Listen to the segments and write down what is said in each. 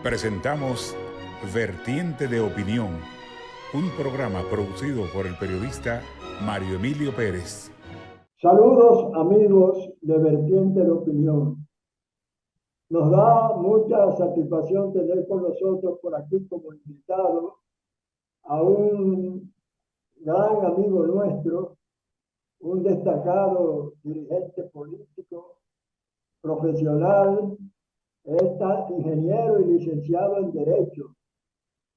Presentamos Vertiente de Opinión, un programa producido por el periodista Mario Emilio Pérez. Saludos amigos de Vertiente de Opinión. Nos da mucha satisfacción tener con nosotros por aquí como invitado a un gran amigo nuestro, un destacado dirigente político, profesional, ingeniero y licenciado en Derecho,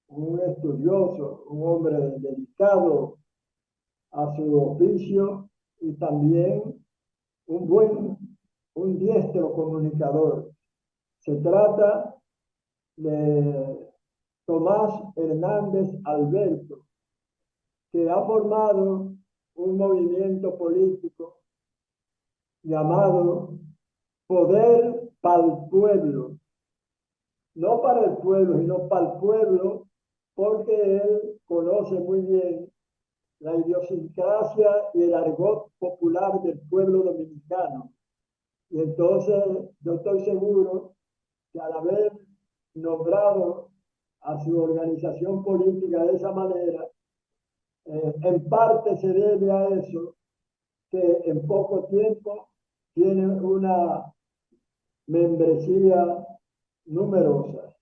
un estudioso, un hombre dedicado a su oficio y también un diestro comunicador. Se trata de Tomás Hernández Alberto, que ha formado un movimiento político llamado Poder para el Pueblo. No para el pueblo, sino para el pueblo, porque él conoce muy bien la idiosincrasia y el argot popular del pueblo dominicano. Y entonces yo estoy seguro que al haber nombrado a su organización política de esa manera, en parte se debe a eso, que en poco tiempo tiene una membresía numerosa.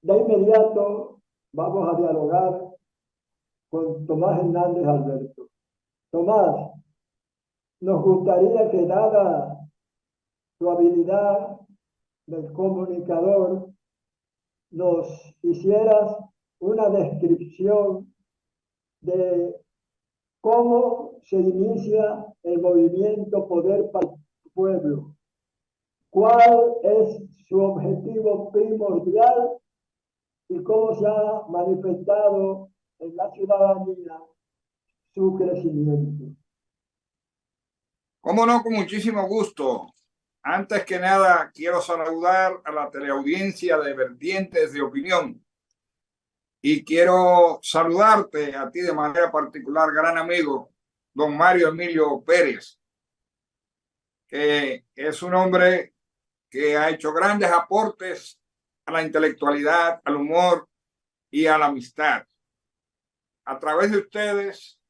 De inmediato vamos a dialogar con Tomás Hernández Alberto. Tomás, nos gustaría que dada tu habilidad del comunicador, nos hicieras una descripción de cómo se inicia el movimiento Poder para el Pueblo. ¿Cuál es su objetivo primordial y cómo se ha manifestado en la ciudadanía su crecimiento? Cómo no, con muchísimo gusto. Antes que nada, quiero saludar a la teleaudiencia de Vertientes de Opinión y quiero saludarte a ti de manera particular, gran amigo, don Mario Emilio Pérez, que es un hombre que ha hecho grandes aportes a la intelectualidad, al humor y a la amistad. A través de ustedes,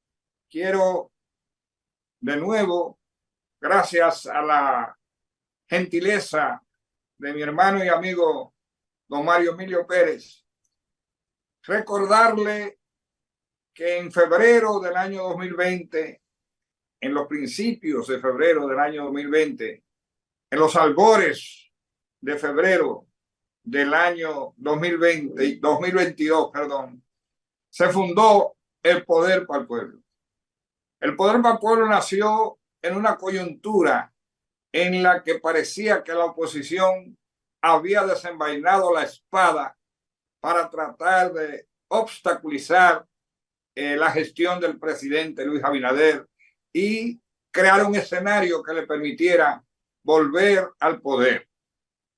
quiero de nuevo, gracias a la gentileza de mi hermano y amigo don Mario Emilio Pérez, recordarle que en febrero del año 2020, en los principios de febrero del año 2020, en los albores de febrero del año 2022, se fundó el Poder para el Pueblo. El Poder para el Pueblo nació en una coyuntura en la que parecía que la oposición había desenvainado la espada para tratar de obstaculizar la gestión del presidente Luis Abinader y crear un escenario que le permitiera volver al poder.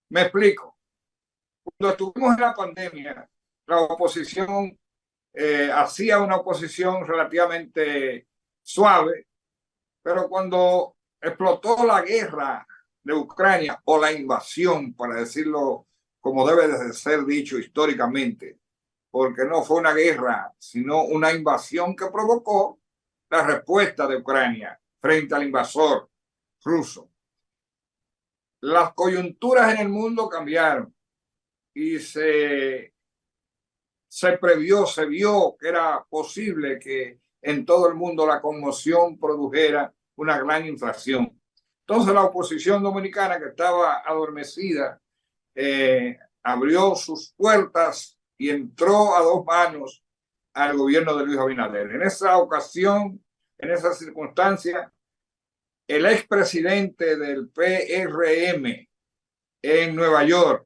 Me explico. Cuando estuvimos en la pandemia, la oposición hacía una oposición relativamente suave, pero cuando explotó la guerra de Ucrania, o la invasión, para decirlo como debe de ser dicho históricamente, porque no fue una guerra, sino una invasión que provocó la respuesta de Ucrania frente al invasor ruso. Las coyunturas en el mundo cambiaron y se previó, se vio que era posible que en todo el mundo la conmoción produjera una gran inflación. Entonces la oposición dominicana, que estaba adormecida, abrió sus puertas y entró a dos manos al gobierno de Luis Abinader. En esa ocasión, en esa circunstancia, el expresidente del PRM en Nueva York,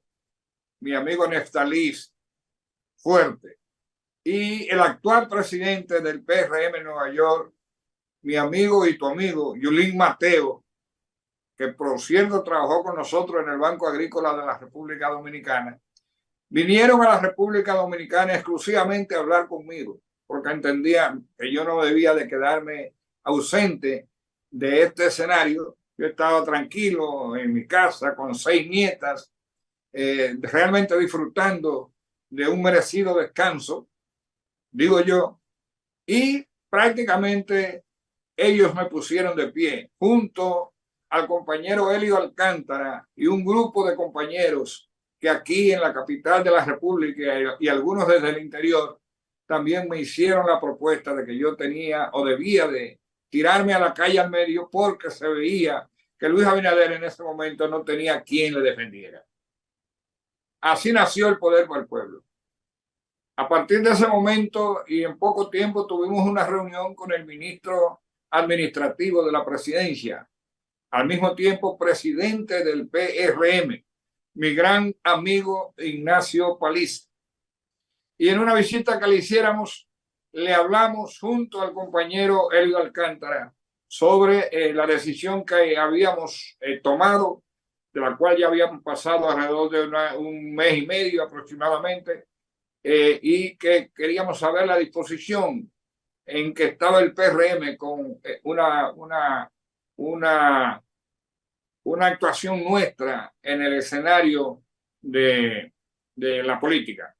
mi amigo Neftalí Fuerte, y el actual presidente del PRM en Nueva York, mi amigo y tu amigo, Yulín Mateo, que por cierto trabajó con nosotros en el Banco Agrícola de la República Dominicana, vinieron a la República Dominicana exclusivamente a hablar conmigo, porque entendían que yo no debía de quedarme ausente de este escenario. Yo estaba tranquilo en mi casa con 6 nietas, realmente disfrutando de un merecido descanso, digo yo, y prácticamente ellos me pusieron de pie junto al compañero Elio Alcántara y un grupo de compañeros que aquí en la capital de la República y algunos desde el interior también me hicieron la propuesta de que yo tenía o debía de tirarme a la calle al medio, porque se veía que Luis Abinader en ese momento no tenía quien le defendiera. Así nació el Poder para el Pueblo. A partir de ese momento y en poco tiempo tuvimos una reunión con el ministro administrativo de la presidencia, al mismo tiempo presidente del PRM, mi gran amigo Ignacio Paliza. Y en una visita que le hiciéramos, le hablamos junto al compañero Elio Alcántara sobre la decisión que habíamos tomado, de la cual ya habíamos pasado alrededor de un mes y medio aproximadamente, y que queríamos saber la disposición en que estaba el PRM con una actuación nuestra en el escenario de la política.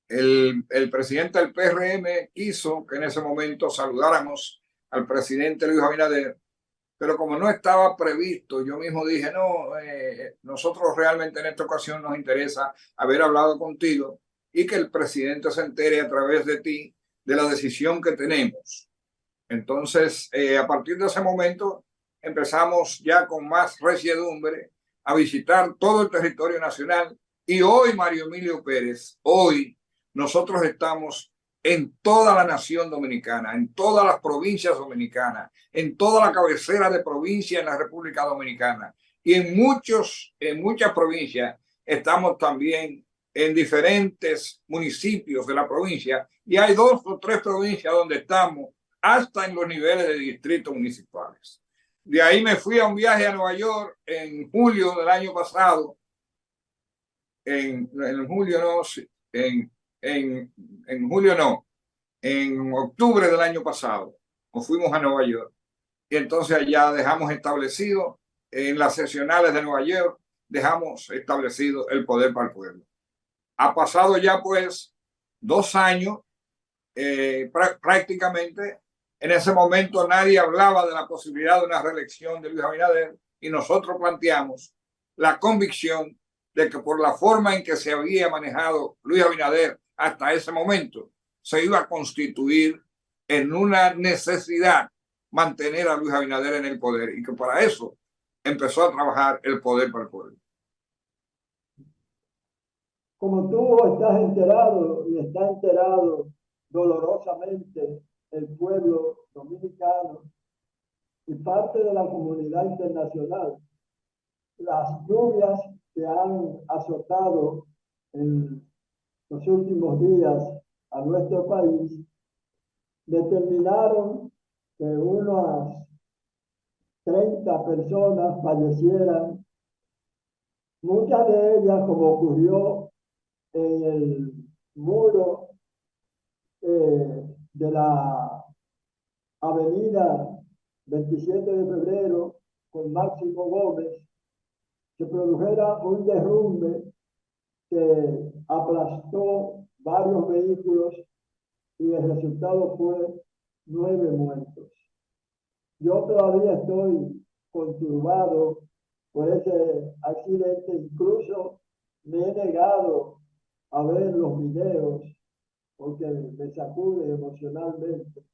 El presidente del PRM quiso que en ese momento saludáramos al presidente Luis Abinader, pero como no estaba previsto, yo mismo dije, no, nosotros realmente en esta ocasión nos interesa haber hablado contigo y que el presidente se entere a través de ti de la decisión que tenemos. Entonces, a partir de ese momento, empezamos ya con más resiedumbre a visitar todo el territorio nacional. Y hoy, Mario Emilio Pérez, hoy nosotros estamos en toda la nación dominicana, en todas las provincias dominicanas, en toda la cabecera de provincia en la República Dominicana. Y en muchas provincias estamos también en diferentes municipios de la provincia. Y hay 2 o 3 provincias donde estamos hasta en los niveles de distritos municipales. De ahí me fui a un viaje a Nueva York en julio del año pasado. En julio no, en julio no, en octubre del año pasado nos fuimos a Nueva York. Y entonces allá dejamos establecido, en las seccionales de Nueva York, dejamos establecido el Poder para el Pueblo. Ha pasado ya pues 2 años, prácticamente. En ese momento nadie hablaba de la posibilidad de una reelección de Luis Abinader y nosotros planteamos la convicción de que por la forma en que se había manejado Luis Abinader hasta ese momento, se iba a constituir en una necesidad mantener a Luis Abinader en el poder y que para eso empezó a trabajar el Poder para el Pueblo. Como tú estás enterado y está enterado dolorosamente el pueblo dominicano y parte de la comunidad internacional, las lluvias que han azotado en los últimos días a nuestro país determinaron que unas 30 personas fallecieran, muchas de ellas, como ocurrió en el muro de la avenida 27 de febrero con Máximo Gómez, se produjera un derrumbe que aplastó varios vehículos y el resultado fue 9 muertos. Yo todavía estoy conturbado por ese accidente, incluso me he negado a ver los videos porque me sacude emocionalmente.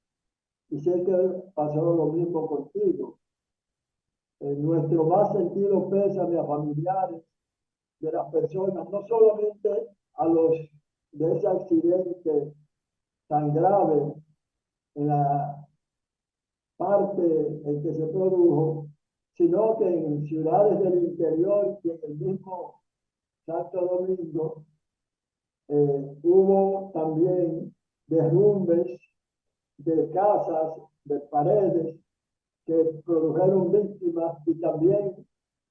Y sé que pasó lo mismo contigo. En nuestro más sentido pésame a familiares de las personas, no solamente a los de ese accidente tan grave en la parte en que se produjo, sino que en ciudades del interior y en el mismo Santo Domingo hubo también derrumbes de casas, de paredes, que produjeron víctimas y también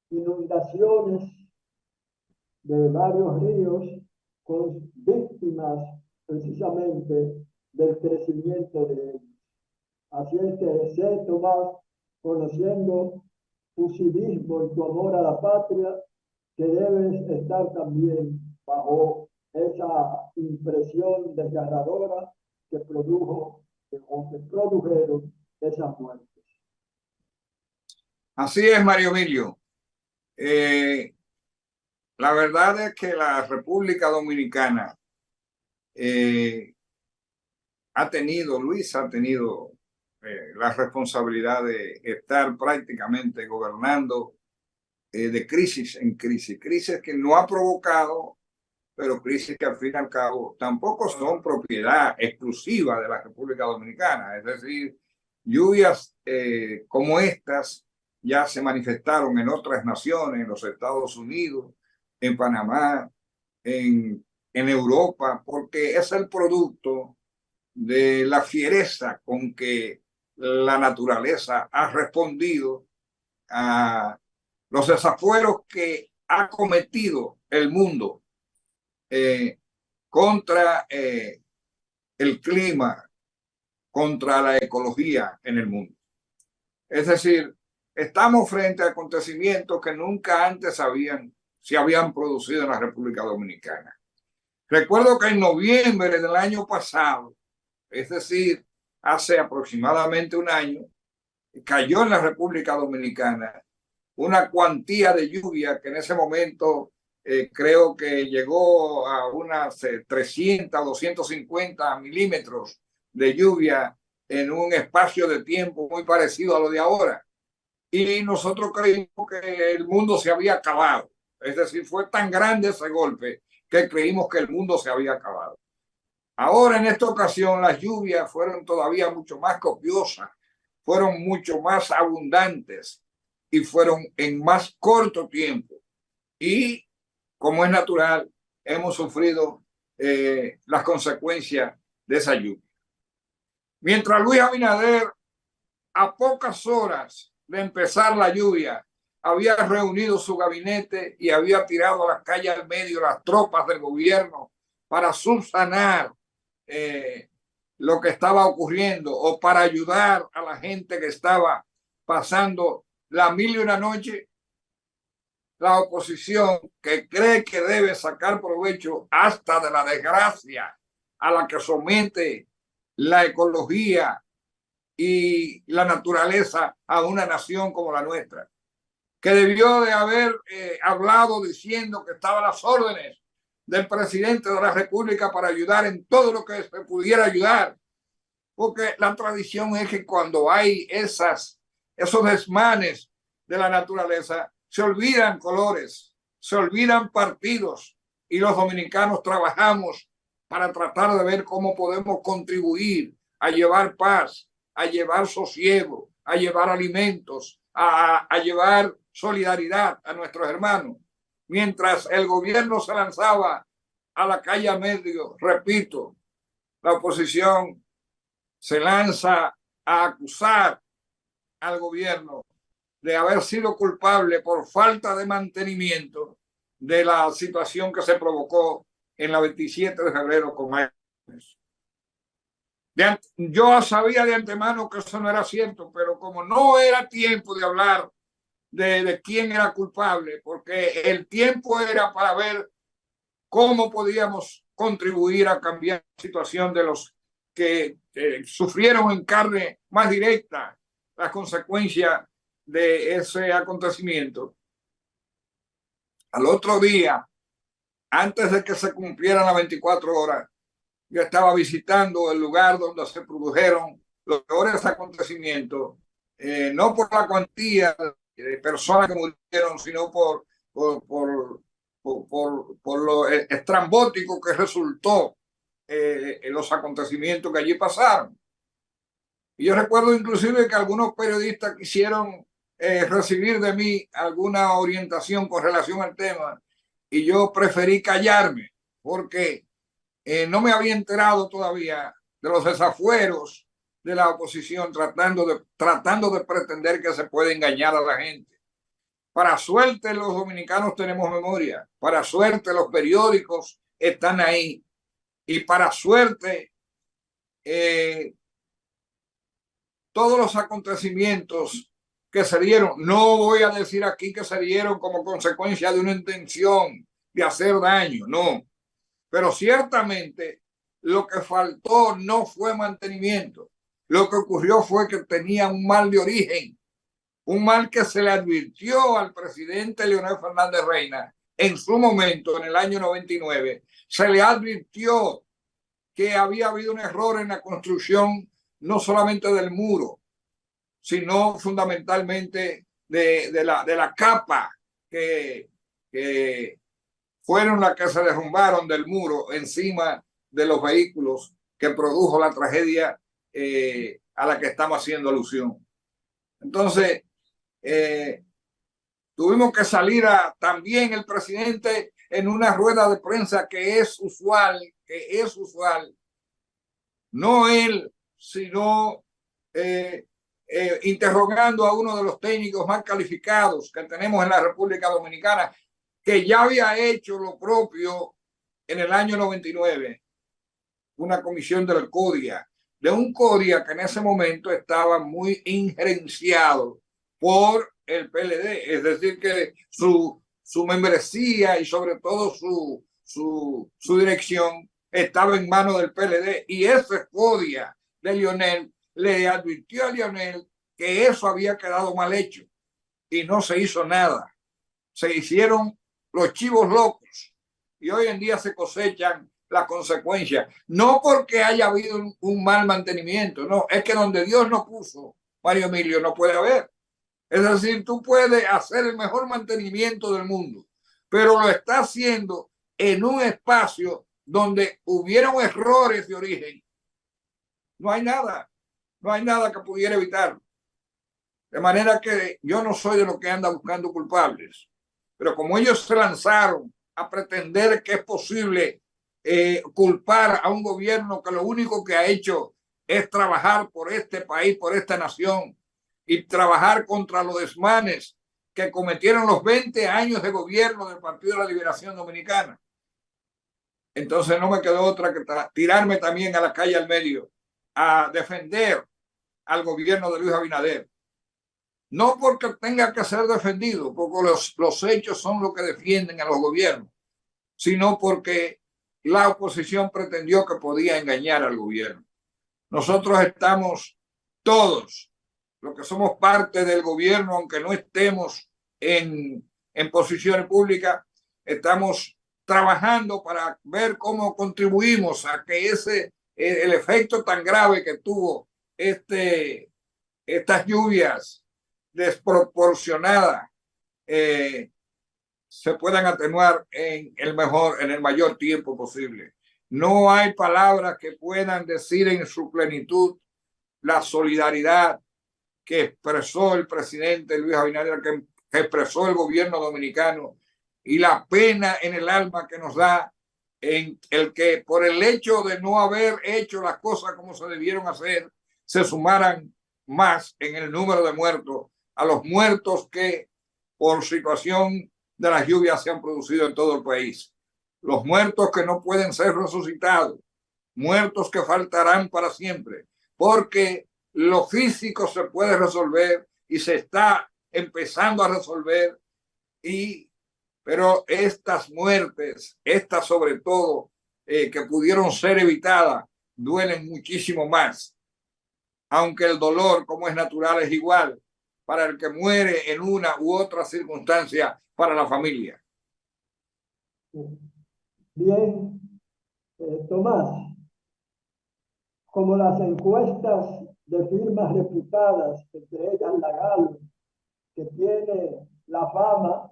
inundaciones de varios ríos con víctimas precisamente del crecimiento de ellos. Así es que sé, Tomás, conociendo tu civismo y tu amor a la patria, que debes estar también bajo esa impresión desgarradora que produjo o que produjeron esas muertes. Así es, Mario Emilio. La verdad es que la República Dominicana Luis ha tenido la responsabilidad de estar prácticamente gobernando de crisis en crisis, crisis que no ha provocado, pero crisis que al fin y al cabo tampoco son propiedad exclusiva de la República Dominicana. Es decir, lluvias como estas ya se manifestaron en otras naciones, en los Estados Unidos, en Panamá, en Europa, porque es el producto de la fiereza con que la naturaleza ha respondido a los desafueros que ha cometido el mundo contra el clima, contra la ecología en el mundo. Es decir, estamos frente a acontecimientos que nunca antes se habían producido en la República Dominicana. Recuerdo que en noviembre del año pasado, es decir, hace aproximadamente un año, cayó en la República Dominicana una cuantía de lluvia que en ese momento creo que llegó a unas 300, 250 milímetros de lluvia en un espacio de tiempo muy parecido a lo de ahora. Y nosotros creímos que el mundo se había acabado. Es decir, fue tan grande ese golpe que creímos que el mundo se había acabado. Ahora, en esta ocasión, las lluvias fueron todavía mucho más copiosas, fueron mucho más abundantes y fueron en más corto tiempo. Y, como es natural, hemos sufrido las consecuencias de esa lluvia. Mientras Luis Abinader, a pocas horas de empezar la lluvia, había reunido su gabinete y había tirado a las calles al medio las tropas del gobierno para subsanar lo que estaba ocurriendo o para ayudar a la gente que estaba pasando la mil y una noche, la oposición, que cree que debe sacar provecho hasta de la desgracia a la que somete la ecología y la naturaleza a una nación como la nuestra, que debió de haber hablado diciendo que estaba a las órdenes del presidente de la República para ayudar en todo lo que se pudiera ayudar, porque la tradición es que cuando hay esos desmanes de la naturaleza, se olvidan colores, se olvidan partidos, y los dominicanos trabajamos para tratar de ver cómo podemos contribuir a llevar paz, a llevar sosiego, a llevar alimentos, a llevar solidaridad a nuestros hermanos. Mientras el gobierno se lanzaba a la calle a medio, repito, la oposición se lanza a acusar al gobierno de haber sido culpable por falta de mantenimiento de la situación que se provocó en la 27 de febrero con Aires. Yo sabía de antemano que eso no era cierto, pero como no era tiempo de hablar de quién era culpable, porque el tiempo era para ver cómo podíamos contribuir a cambiar la situación de los que sufrieron en carne más directa las consecuencias de ese acontecimiento. Al otro día, antes de que se cumplieran las 24 horas, yo estaba visitando el lugar donde se produjeron los peores acontecimientos, no por la cuantía de personas que murieron, sino por lo estrambótico que resultó en los acontecimientos que allí pasaron. Y yo recuerdo inclusive que algunos periodistas quisieron recibir de mí alguna orientación con relación al tema, y yo preferí callarme porque no me había enterado todavía de los desafueros de la oposición tratando de pretender que se puede engañar a la gente. Para suerte los dominicanos tenemos memoria, para suerte los periódicos están ahí, y para suerte todos los acontecimientos que se dieron, no voy a decir aquí que se dieron como consecuencia de una intención de hacer daño, no, pero ciertamente lo que faltó no fue mantenimiento. Lo que ocurrió fue que tenía un mal de origen, un mal que se le advirtió al presidente Leonel Fernández Reina en su momento, en el año 99, se le advirtió que había habido un error en la construcción no solamente del muro, sino fundamentalmente de la capa que fueron las que se derrumbaron del muro encima de los vehículos que produjo la tragedia a la que estamos haciendo alusión. Entonces, tuvimos que salir también el presidente en una rueda de prensa que es usual, no él, sino interrogando a uno de los técnicos más calificados que tenemos en la República Dominicana, que ya había hecho lo propio en el año 99, una comisión del CODIA, de un CODIA que en ese momento estaba muy injerenciado por el PLD, es decir, que su membresía y sobre todo su dirección estaba en manos del PLD, y ese CODIA de Lionel le advirtió a Lionel que eso había quedado mal hecho y no se hizo nada. Se hicieron los chivos locos y hoy en día se cosechan las consecuencias, no porque haya habido un mal mantenimiento, no, es que donde Dios no puso, Mario Emilio, no puede haber. Es decir, tú puedes hacer el mejor mantenimiento del mundo, pero lo está haciendo en un espacio donde hubieron errores de origen. No hay nada que pudiera evitarlo. De manera que yo no soy de los que anda buscando culpables, pero como ellos se lanzaron a pretender que es posible culpar a un gobierno que lo único que ha hecho es trabajar por este país, por esta nación, y trabajar contra los desmanes que cometieron los 20 años de gobierno del Partido de la Liberación Dominicana. Entonces no me quedó otra que tirarme también a la calle al medio a defender al gobierno de Luis Abinader. No porque tenga que ser defendido, porque los hechos son lo que defienden a los gobiernos, sino porque la oposición pretendió que podía engañar al gobierno. Nosotros estamos todos, los que somos parte del gobierno, aunque no estemos en posiciones públicas, estamos trabajando para ver cómo contribuimos a que el efecto tan grave que tuvo estas lluvias desproporcionadas se puedan atenuar en el mayor tiempo posible. No hay palabras que puedan decir en su plenitud la solidaridad que expresó el presidente Luis Abinader, que expresó el gobierno dominicano, y la pena en el alma que nos da en el que por el hecho de no haber hecho las cosas como se debieron hacer, se sumaran más en el número de muertos a los muertos que por situación de las lluvias se han producido en todo el país. Los muertos que no pueden ser resucitados, muertos que faltarán para siempre, porque lo físico se puede resolver y se está empezando a resolver, pero estas muertes, estas sobre todo, que pudieron ser evitadas, duelen muchísimo más, aunque el dolor, como es natural, es igual para el que muere en una u otra circunstancia para la familia. Bien, Tomás, como las encuestas de firmas reputadas, entre ellas la Galo, que tiene la fama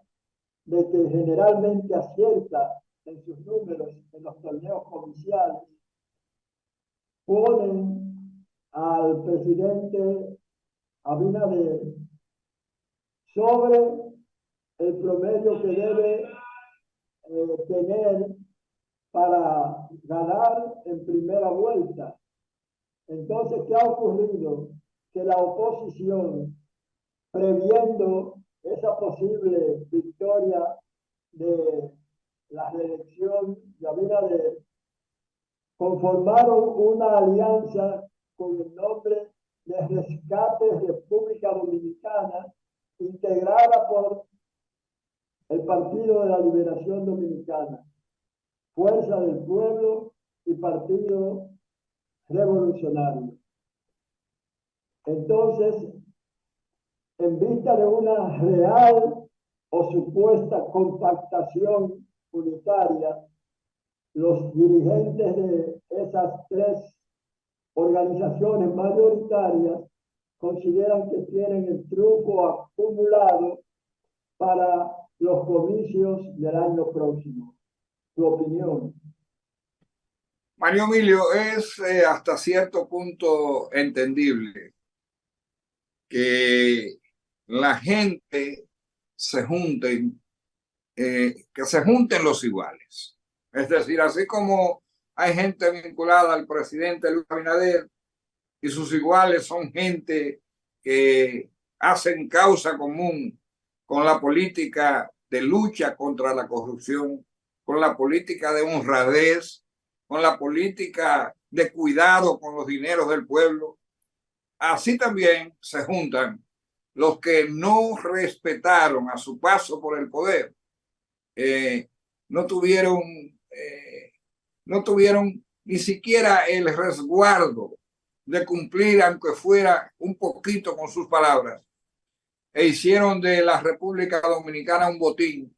de que generalmente acierta en sus números en los torneos comerciales, ponen al presidente Abinader sobre el promedio que debe tener para ganar en primera vuelta. Entonces, ¿qué ha ocurrido? Que la oposición, previendo esa posible victoria de la reelección de Abinader, conformaron una alianza con el nombre de Rescate República Dominicana, integrada por el Partido de la Liberación Dominicana, Fuerza del Pueblo y Partido Revolucionario. Entonces, en vista de una real o supuesta compactación unitaria, los dirigentes de esas tres organizaciones mayoritarias consideran que tienen el truco acumulado para los comicios del año próximo. ¿Tu opinión? Mario Emilio, es hasta cierto punto entendible que la gente se junten, que se junten los iguales. Es decir, así como hay gente vinculada al presidente Luis Abinader y sus iguales son gente que hacen causa común con la política de lucha contra la corrupción, con la política de honradez, con la política de cuidado con los dineros del pueblo. Así también se juntan los que no respetaron a su paso por el poder, no tuvieron ni siquiera el resguardo de cumplir, aunque fuera un poquito, con sus palabras, e hicieron de la República Dominicana un botín.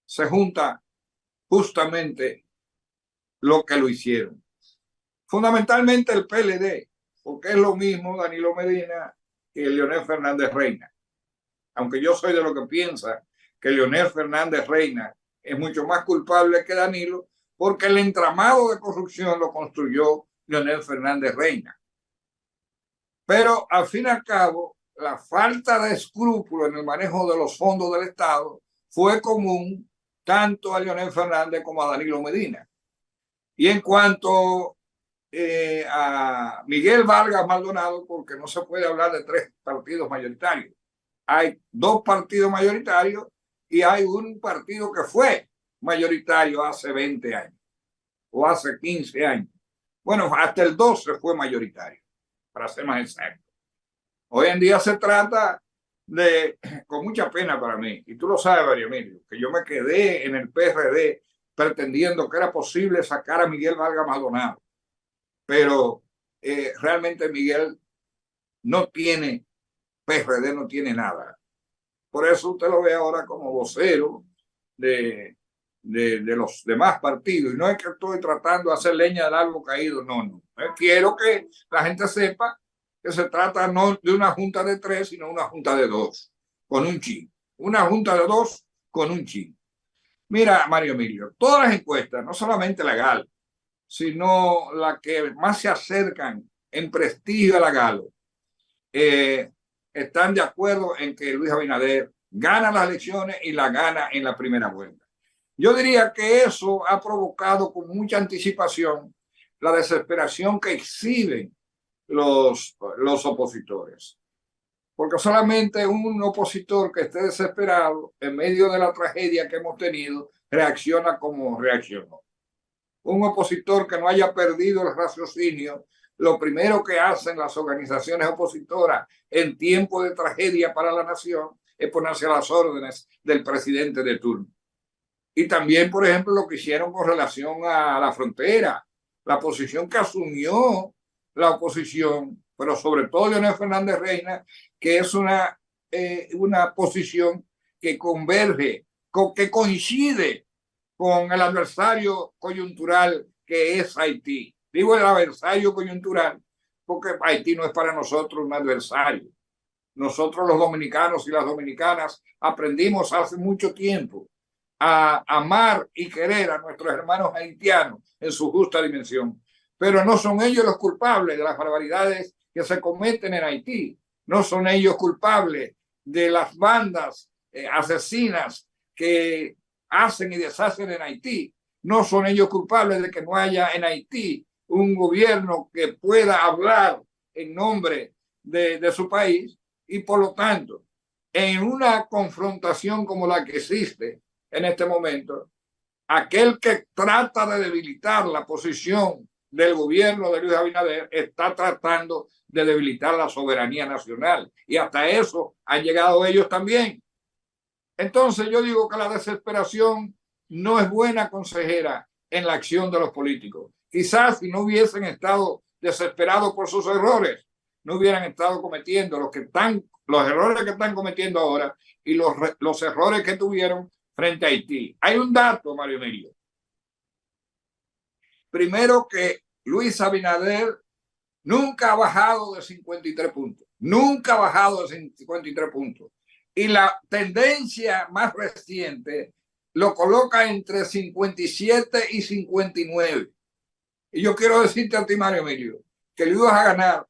Se junta justamente lo que lo hicieron. Fundamentalmente el PLD, porque es lo mismo Danilo Medina que Leonel Fernández Reina. Aunque yo soy de lo que piensa que Leonel Fernández Reina es mucho más culpable que Danilo, porque el entramado de corrupción lo construyó Leonel Fernández Reina. Pero al fin y al cabo, la falta de escrúpulo en el manejo de los fondos del Estado fue común tanto a Leonel Fernández como a Danilo Medina. Y en cuanto a Miguel Vargas Maldonado, porque no se puede hablar de tres partidos mayoritarios. Hay dos partidos mayoritarios y hay un partido que fue mayoritario hace 20 años o hace 15 años. Bueno, hasta el 12 fue mayoritario, para ser más exacto. Hoy en día se trata de, con mucha pena para mí, y tú lo sabes, Mario Emilio, que yo me quedé en el PRD pretendiendo que era posible sacar a Miguel Vargas Maldonado. Pero realmente Miguel no tiene, PRD no tiene nada. Por eso usted lo ve ahora como vocero de los demás partidos. Y no es que estoy tratando de hacer leña del árbol caído, no. Quiero que la gente sepa que se trata no de una junta de 3, sino una junta de 2, con un chin. Una junta de 2 con un chin. Mira, Mario Emilio, todas las encuestas, no solamente la GAL, sino las que más se acercan en prestigio a la Galo, están de acuerdo en que Luis Abinader gana las elecciones y la gana en la primera vuelta. Yo diría que eso ha provocado con mucha anticipación la desesperación que exhiben los opositores. Porque solamente un opositor que esté desesperado en medio de la tragedia que hemos tenido reacciona como reaccionó. Un opositor que no haya perdido el raciocinio, lo primero que hacen las organizaciones opositoras en tiempo de tragedia para la nación es ponerse a las órdenes del presidente de turno. Y también, por ejemplo, lo que hicieron con relación a la frontera, la posición que asumió la oposición, pero sobre todo Leonel Fernández Reina, que es una posición que converge, que coincide con el adversario coyuntural que es Haití. Digo el adversario coyuntural porque Haití no es para nosotros un adversario. Nosotros los dominicanos y las dominicanas aprendimos hace mucho tiempo a amar y querer a nuestros hermanos haitianos en su justa dimensión. Pero no son ellos los culpables de las barbaridades que se cometen en Haití. No son ellos culpables de las bandas asesinas que hacen y deshacen en Haití. No son ellos culpables de que no haya en Haití un gobierno que pueda hablar en nombre de su país. Y por lo tanto, en una confrontación como la que existe en este momento, aquel que trata de debilitar la posición del gobierno de Luis Abinader está tratando de debilitar la soberanía nacional. Y hasta eso han llegado ellos también. Entonces yo digo que la desesperación no es buena consejera en la acción de los políticos. Quizás si no hubiesen estado desesperados por sus errores, no hubieran estado cometiendo los errores que están cometiendo ahora y los errores que tuvieron frente a Haití. Hay un dato, Mario Emilio. Primero, que Luis Abinader nunca ha bajado de 53 puntos. Nunca ha bajado de 53 puntos. Y la tendencia más reciente lo coloca entre 57 y 59. Y yo quiero decirte a ti, Mario Emilio, que Luis va a ganar,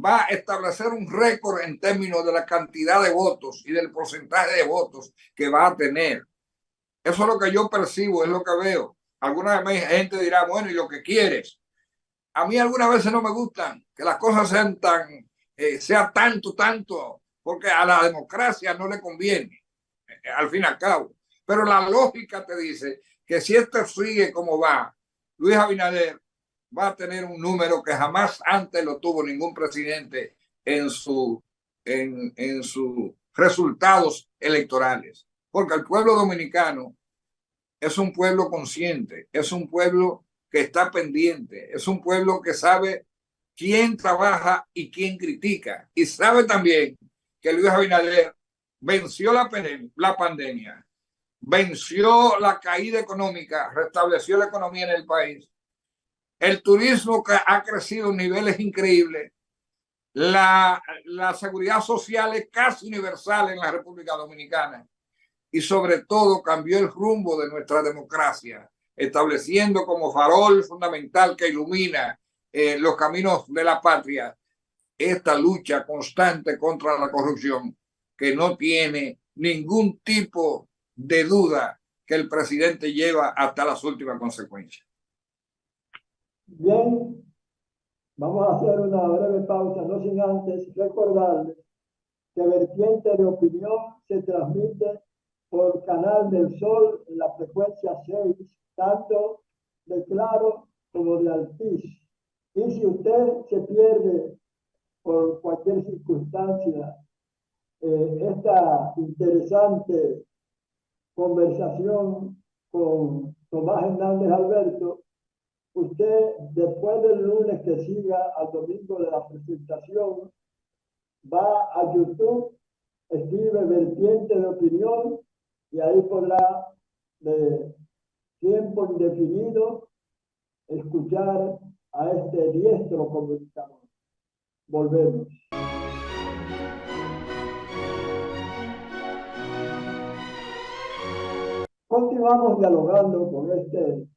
va a establecer un récord en términos de la cantidad de votos y del porcentaje de votos que va a tener. Eso es lo que yo percibo, es lo que veo. Alguna vez gente dirá, bueno, ¿y lo que quieres? A mí algunas veces no me gustan que las cosas sean sea tanto, porque a la democracia no le conviene, al fin y al cabo. Pero la lógica te dice que si esto sigue como va, Luis Abinader va a tener un número que jamás antes lo tuvo ningún presidente en sus resultados electorales. Porque el pueblo dominicano es un pueblo consciente, es un pueblo que está pendiente, es un pueblo que sabe quién trabaja y quién critica. Y sabe también que Luis Abinader venció la pandemia, venció la caída económica, restableció la economía en el país. El turismo que ha crecido en niveles increíbles. La seguridad social es casi universal en la República Dominicana. Y sobre todo cambió el rumbo de nuestra democracia, estableciendo como farol fundamental que ilumina los caminos de la patria esta lucha constante contra la corrupción, que no tiene ningún tipo de duda que el presidente lleva hasta las últimas consecuencias. Bien, vamos a hacer una breve pausa, no sin antes recordarles que Vertiente de Opinión se transmite por Canal del Sol en la frecuencia 6, tanto de Claro como de Altiz. Y si usted se pierde por cualquier circunstancia esta interesante conversación con Tomás Hernández Alberto, usted después del lunes que siga al domingo de la presentación va a YouTube, escribe Vertiente de Opinión y ahí podrá de tiempo indefinido escuchar a este diestro comunicador. Volvemos. Continuamos dialogando con este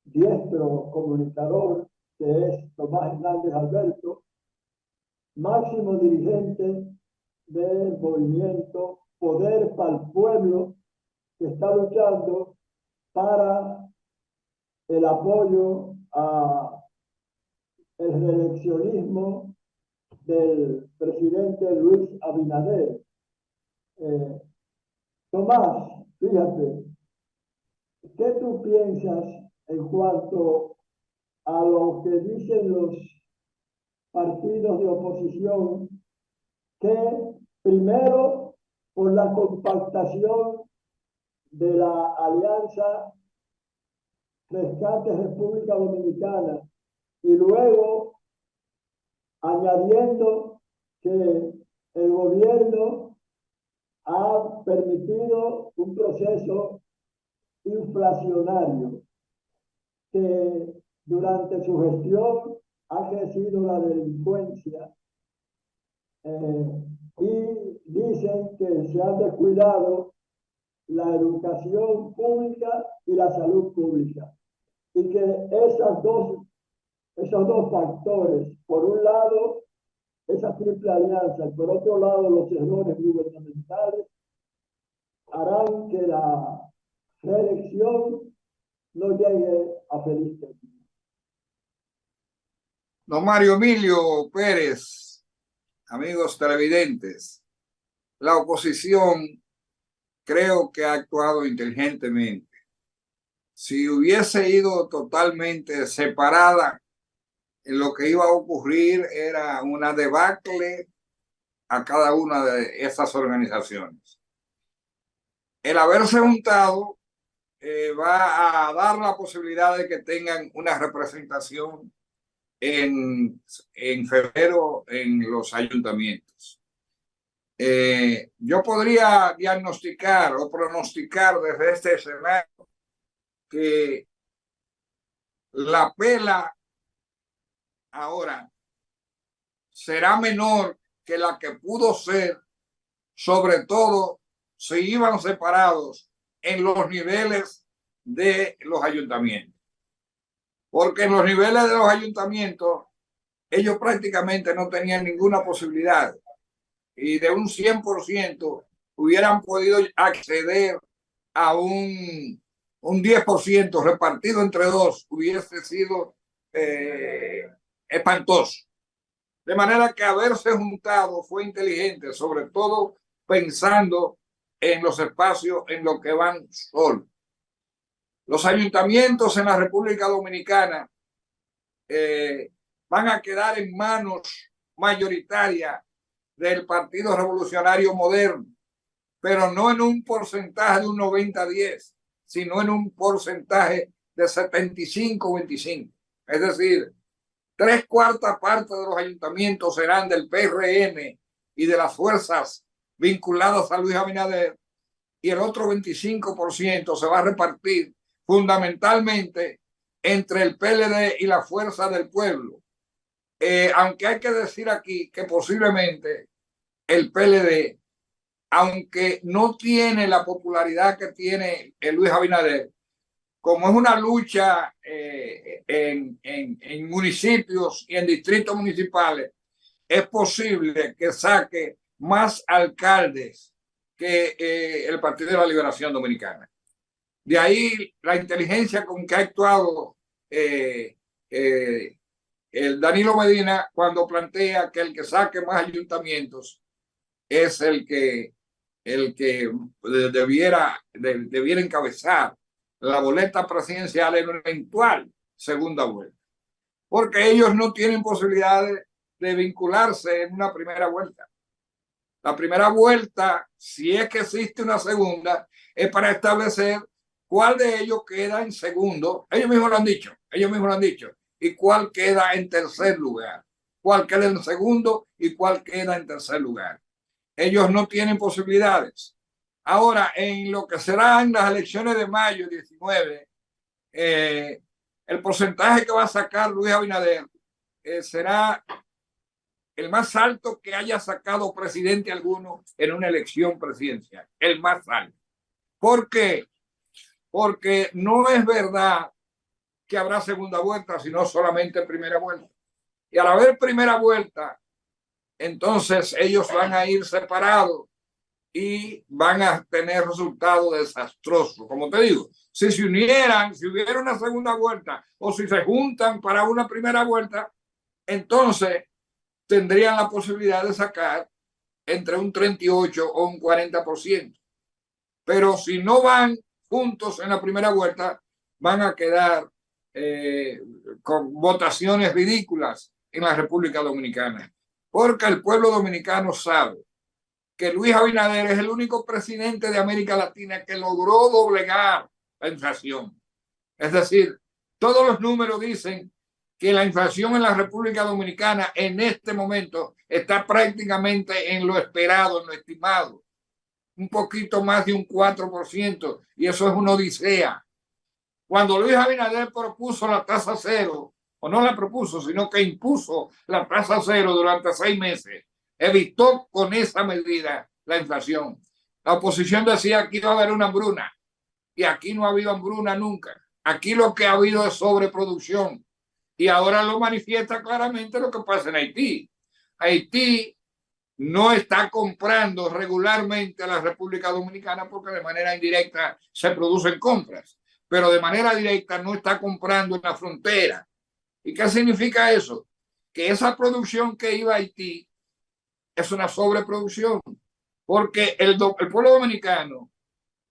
diestro comunicador que es Tomás Hernández Alberto, máximo dirigente del movimiento Poder para el Pueblo, que está luchando para el apoyo a el reeleccionismo del presidente Luis Abinader. Tomás, fíjate, ¿qué tú piensas en cuanto a lo que dicen los partidos de oposición, que primero por la compactación de la alianza Rescate República Dominicana y luego añadiendo que el gobierno ha permitido un proceso inflacionario que durante su gestión ha crecido la delincuencia y dicen que se han descuidado la educación pública y la salud pública, y que esos dos factores, por un lado esa triple alianza y por otro lado los errores gubernamentales, harán que la reelección no llegue a feliz término. Don Mario Emilio Pérez, amigos televidentes, la oposición creo que ha actuado inteligentemente. Si hubiese ido totalmente separada lo que iba a ocurrir era una debacle a cada una de esas organizaciones. El haberse juntado va a dar la posibilidad de que tengan una representación en febrero en los ayuntamientos. Yo podría diagnosticar o pronosticar desde este escenario que la pela ahora será menor que la que pudo ser, sobre todo si iban separados en los niveles de los ayuntamientos. Porque en los niveles de los ayuntamientos ellos prácticamente no tenían ninguna posibilidad y de un 100% hubieran podido acceder a un 10% repartido entre dos, hubiese sido espantoso. De manera que haberse juntado fue inteligente, sobre todo pensando en los espacios en los que van solos. Los ayuntamientos en la República Dominicana van a quedar en manos mayoritarias del Partido Revolucionario Moderno, pero no en un porcentaje de un 90-10, sino en un porcentaje de 75-25. Es decir, 3/4 partes de los ayuntamientos serán del PRM y de las fuerzas vinculadas a Luis Abinader, y el otro 25% se va a repartir fundamentalmente entre el PLD y la Fuerza del Pueblo. Aunque hay que decir aquí que posiblemente el PLD, aunque no tiene la popularidad que tiene Luis Abinader, como es una lucha en municipios y en distritos municipales, es posible que saque más alcaldes que el Partido de la Liberación Dominicana. De ahí la inteligencia con que ha actuado el Danilo Medina cuando plantea que el que saque más ayuntamientos es el que debiera encabezar la boleta presidencial en una eventual segunda vuelta, porque ellos no tienen posibilidades de vincularse en una primera vuelta. La primera vuelta, si es que existe una segunda, es para establecer cuál de ellos queda en segundo. Ellos mismos lo han dicho, y cuál queda en tercer lugar, cuál queda en segundo y cuál queda en tercer lugar. Ellos no tienen posibilidades. Ahora, en lo que serán las elecciones de mayo 19, el porcentaje que va a sacar Luis Abinader será el más alto que haya sacado presidente alguno en una elección presidencial. El más alto. ¿Por qué? Porque no es verdad que habrá segunda vuelta, sino solamente primera vuelta. Y al haber primera vuelta, entonces ellos van a ir separados y van a tener resultados desastrosos. Como te digo, si se unieran, si hubiera una segunda vuelta o si se juntan para una primera vuelta, entonces tendrían la posibilidad de sacar entre un 38 o un 40%. Pero si no van juntos en la primera vuelta, van a quedar con votaciones ridículas en la República Dominicana. Porque el pueblo dominicano sabe que Luis Abinader es el único presidente de América Latina que logró doblegar la inflación. Es decir, todos los números dicen que la inflación en la República Dominicana en este momento está prácticamente en lo esperado, en lo estimado. Un poquito más de un 4%, y eso es una odisea. Cuando Luis Abinader propuso la tasa cero, o no la propuso, sino que impuso la tasa cero durante 6 meses, evitó con esa medida la inflación. La oposición decía que iba a haber una hambruna, y aquí no ha habido hambruna nunca. Aquí lo que ha habido es sobreproducción, y ahora lo manifiesta claramente lo que pasa en Haití. Haití no está comprando regularmente a la República Dominicana porque de manera indirecta se producen compras, pero de manera directa no está comprando en la frontera. ¿Y qué significa eso? Que esa producción que iba a Haití es una sobreproducción, porque el pueblo dominicano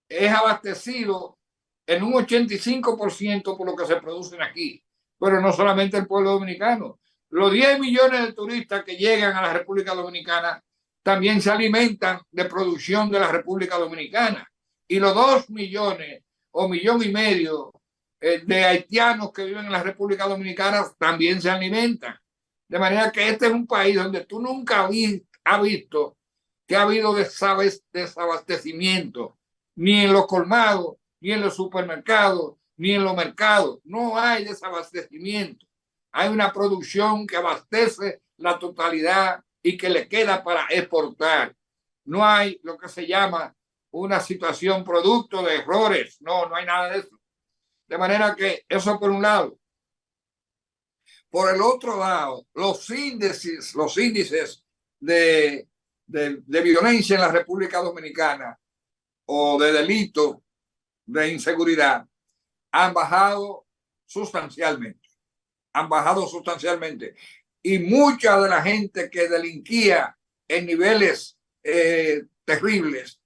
es abastecido en un 85% por lo que se producen aquí, pero no solamente el pueblo dominicano, Los 10 millones de turistas que llegan a la República Dominicana también se alimentan de producción de la República Dominicana. Y los 2 millones o 1,5 millones de haitianos que viven en la República Dominicana también se alimentan. De manera que este es un país donde tú nunca has visto que ha habido desabastecimiento, ni en los colmados, ni en los supermercados, ni en los mercados. No hay desabastecimiento. Hay una producción que abastece la totalidad y que le queda para exportar. No hay lo que se llama una situación producto de errores. No, no hay nada de eso. De manera que eso por un lado. Por el otro lado, los índices de violencia en la República Dominicana o de delito de inseguridad han bajado sustancialmente. Han bajado sustancialmente. Y mucha de la gente que delinquía en niveles terribles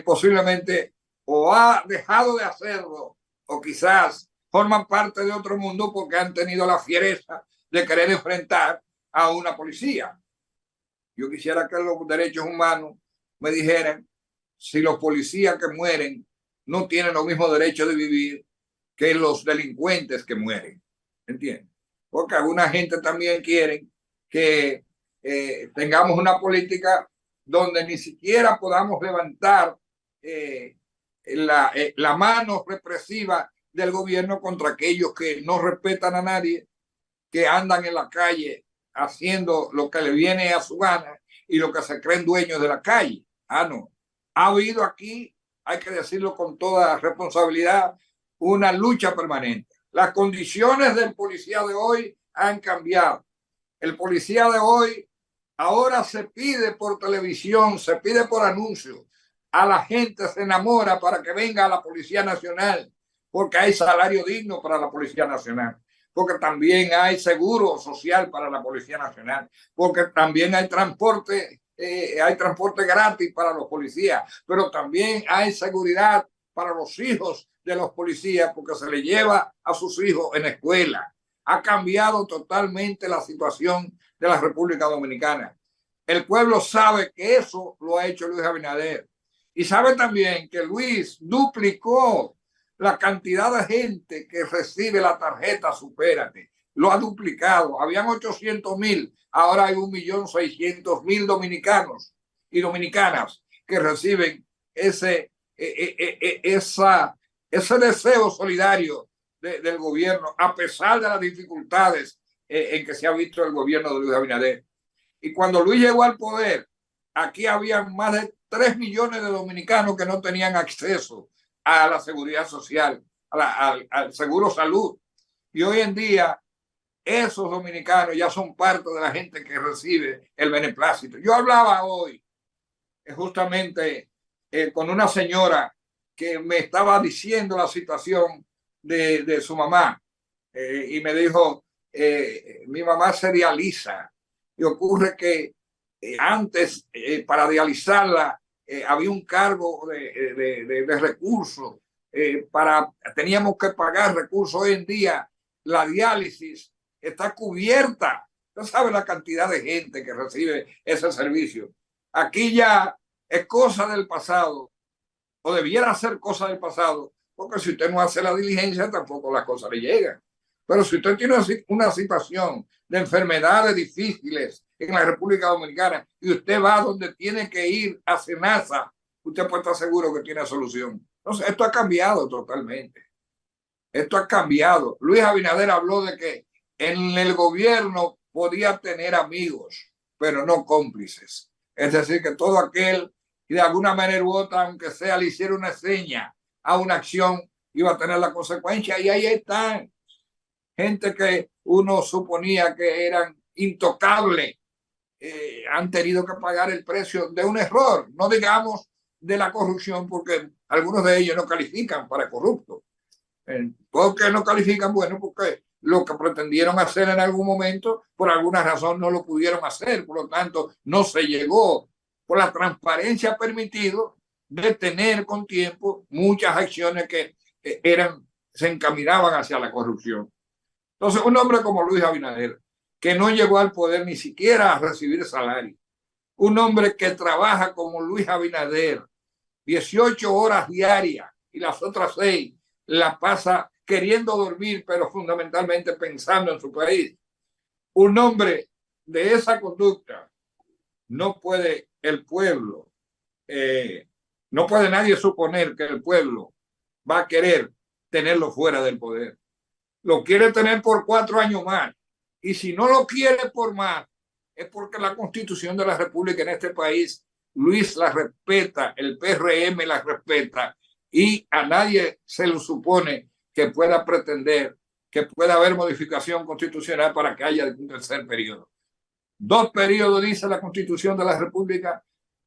posiblemente o ha dejado de hacerlo o quizás forman parte de otro mundo porque han tenido la fiereza de querer enfrentar a una policía. Yo quisiera que los derechos humanos me dijeran si los policías que mueren no tienen los mismos derechos de vivir que los delincuentes que mueren. ¿Entiendes? Porque alguna gente también quiere que tengamos una política donde ni siquiera podamos levantar la mano represiva del gobierno contra aquellos que no respetan a nadie, que andan en la calle haciendo lo que le viene a su gana y lo que se creen dueños de la calle. No. Ha habido aquí, hay que decirlo con toda responsabilidad, una lucha permanente. Las condiciones del policía de hoy han cambiado. El policía de hoy ahora se pide por televisión, se pide por anuncio. A la gente se enamora para que venga a la Policía Nacional, porque hay salario digno para la Policía Nacional, porque también hay seguro social para la Policía Nacional, porque también hay transporte gratis para los policías, pero también hay seguridad para los hijos de los policías, porque se les lleva a sus hijos en escuela. Ha cambiado totalmente la situación de la República Dominicana. El pueblo sabe que eso lo ha hecho Luis Abinader. Y sabe también que Luis duplicó la cantidad de gente que recibe la tarjeta Supérate. Lo ha duplicado. Habían 800,000, ahora hay 1.600.000 dominicanos y dominicanas que reciben ese deseo solidario del gobierno, a pesar de las dificultades en que se ha visto el gobierno de Luis Abinader. Y cuando Luis llegó al poder, aquí había más de 3 millones de dominicanos que no tenían acceso a la seguridad social, al seguro salud. Y hoy en día, esos dominicanos ya son parte de la gente que recibe el beneplácito. Yo hablaba hoy justamente con una señora que me estaba diciendo la situación de su mamá y me dijo, mi mamá se dializa y ocurre que antes para dializarla había un cargo de recursos, teníamos que pagar recursos. Hoy en día la diálisis está cubierta. No sabe la cantidad de gente que recibe ese servicio. Aquí ya es cosa del pasado, o debiera ser cosa del pasado, porque si usted no hace la diligencia tampoco las cosas le llegan. Pero si usted tiene una situación de enfermedades difíciles en la República Dominicana y usted va donde tiene que ir a SENASA, usted puede estar seguro que tiene solución. Entonces, esto ha cambiado totalmente. Esto ha cambiado. Luis Abinader habló de que en el gobierno podía tener amigos, pero no cómplices. Es decir, que todo aquel que de alguna manera u otra, aunque sea le hiciera una seña a una acción, iba a tener la consecuencia. Y ahí están gente que uno suponía que eran intocables, han tenido que pagar el precio de un error, no digamos de la corrupción, porque algunos de ellos no califican para corruptos. ¿Por qué no califican? Bueno, porque lo que pretendieron hacer en algún momento, por alguna razón no lo pudieron hacer, por lo tanto no se llegó. Por la transparencia ha permitido detener con tiempo muchas acciones que se encaminaban hacia la corrupción. Entonces, un hombre como Luis Abinader, que no llegó al poder ni siquiera a recibir salario. Un hombre que trabaja como Luis Abinader, 18 horas diarias y las otras 6 las pasa queriendo dormir, pero fundamentalmente pensando en su país. Un hombre de esa conducta no puede el pueblo, no puede nadie suponer que el pueblo va a querer tenerlo fuera del poder. Lo quiere tener por 4 años más. Y si no lo quiere por más, es porque la Constitución de la República en este país, Luis la respeta, el PRM la respeta, y a nadie se le supone que pueda pretender que pueda haber modificación constitucional para que haya un tercer periodo. 2 periodos dice la Constitución de la República,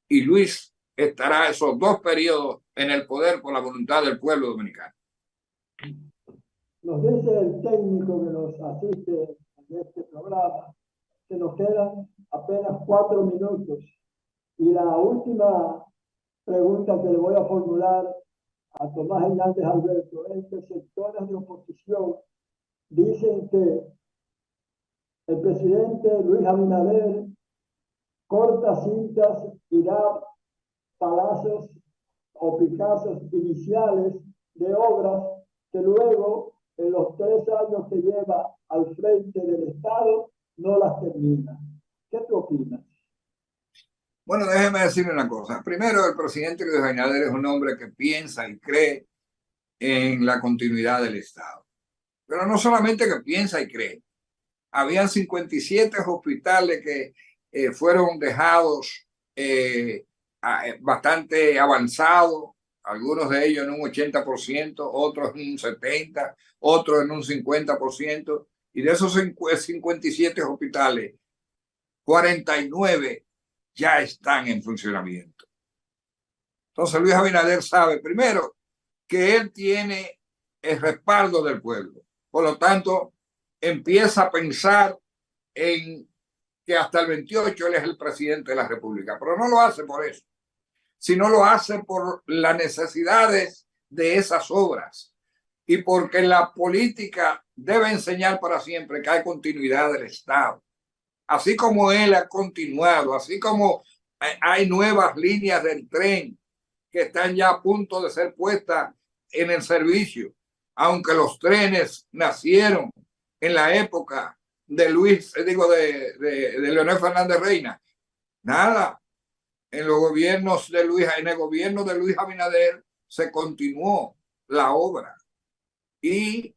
y Luis estará esos 2 periodos en el poder por la voluntad del pueblo dominicano. Nos dice el técnico que nos asiste en este programa que nos quedan apenas 4 minutos. Y la última pregunta que le voy a formular a Tomás Hernández Alberto es que sectores de oposición dicen que el presidente Luis Abinader corta cintas y da palazos o picazos iniciales de obras que luego, en los 3 años que lleva al frente del Estado, no las termina. ¿Qué tú opinas? Bueno, déjeme decirle una cosa. Primero, el presidente Luis Abinader es un hombre que piensa y cree en la continuidad del Estado. Pero no solamente que piensa y cree. Habían 57 hospitales que fueron dejados bastante avanzados, algunos de ellos en un 80%, otros en un 70%, otros en un 50%, y de esos 57 hospitales, 49 ya están en funcionamiento. Entonces Luis Abinader sabe, primero, que él tiene el respaldo del pueblo. Por lo tanto, empieza a pensar en que hasta el 28 él es el presidente de la República, pero no lo hace por eso, sino lo hace por las necesidades de esas obras y porque la política debe enseñar para siempre que hay continuidad del Estado. Así como él ha continuado, así como hay nuevas líneas del tren que están ya a punto de ser puestas en el servicio, aunque los trenes nacieron en la época de Leonel Fernández Reina. Nada, en los gobiernos de en el gobierno de Luis Abinader se continuó la obra. Y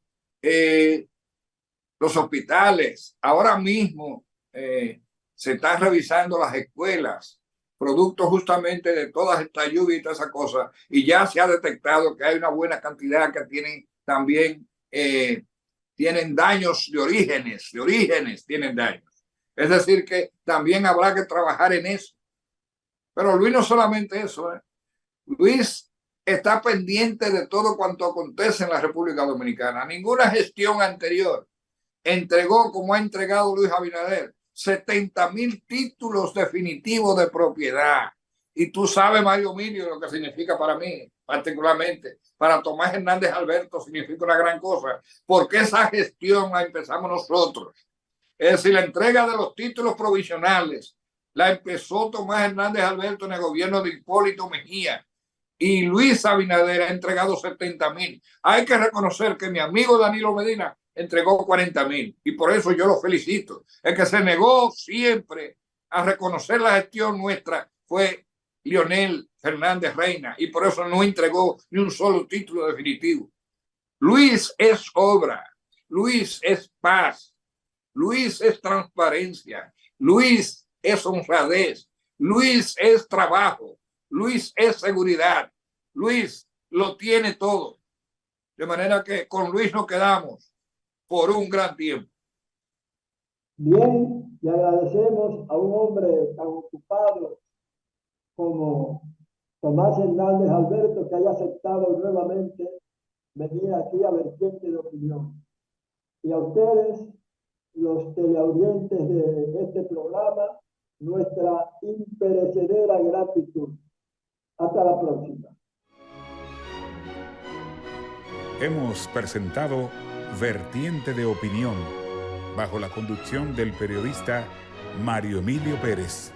los hospitales, ahora mismo se están revisando las escuelas, producto justamente de todas estas lluvias y todas esas cosas, y ya se ha detectado que hay una buena cantidad que tienen también tienen daños de orígenes tienen daños. Es decir, que también habrá que trabajar en eso. Pero Luis no solamente eso, Luis está pendiente de todo cuanto acontece en la República Dominicana. Ninguna gestión anterior entregó, como ha entregado Luis Abinader, 70,000 títulos definitivos de propiedad. Y tú sabes, Mario Emilio, lo que significa para mí, particularmente. Para Tomás Hernández Alberto significa una gran cosa, porque esa gestión la empezamos nosotros. Es decir, la entrega de los títulos provisionales la empezó Tomás Hernández Alberto en el gobierno de Hipólito Mejía, y Luis Abinader ha entregado 70,000. Hay que reconocer que mi amigo Danilo Medina entregó 40,000, y por eso yo lo felicito. El que se negó siempre a reconocer la gestión nuestra fue Leonel Fernández Reina, y por eso no entregó ni un solo título definitivo. Luis es obra, Luis es paz, Luis es transparencia, Luis es honradez, Luis es trabajo, Luis es seguridad, Luis lo tiene todo. De manera que con Luis nos quedamos por un gran tiempo. Bien, le agradecemos a un hombre tan ocupado como Tomás Hernández Alberto que haya aceptado nuevamente venir aquí a Vertiente de Opinión. Y a ustedes, los teleaudientes de este programa, nuestra imperecedera gratitud. Hasta la próxima. Hemos presentado Vertiente de Opinión, bajo la conducción del periodista Mario Emilio Pérez.